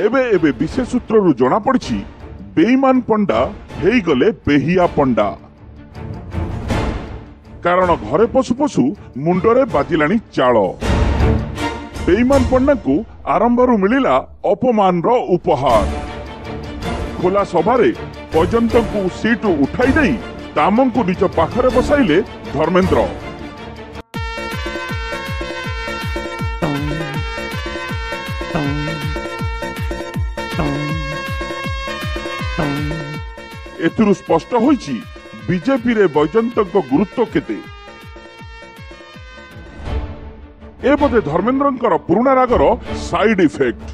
एबे एबे विशेष सूत्रରୁ जणा पड़छि बेईमान पंडा हेइगले बेहिया पंडा। कारण घरे पशु पशु मुंडरे बाजिलाणी चाल। बेईमान पंडा को आरंभरू मिलिला अपमान रो उपहार। खोला सभारे पर्यंत को सीट उठाई दे दामन को निज पाखरे बसाइले धर्मेंद्र। एथिरु स्पष्ट होईछि बीजेपी रे बैजयंतक गुरुत्व केते। ए बोधे धर्मेंद्रंकर पुराणा रागर साइड इफेक्ट।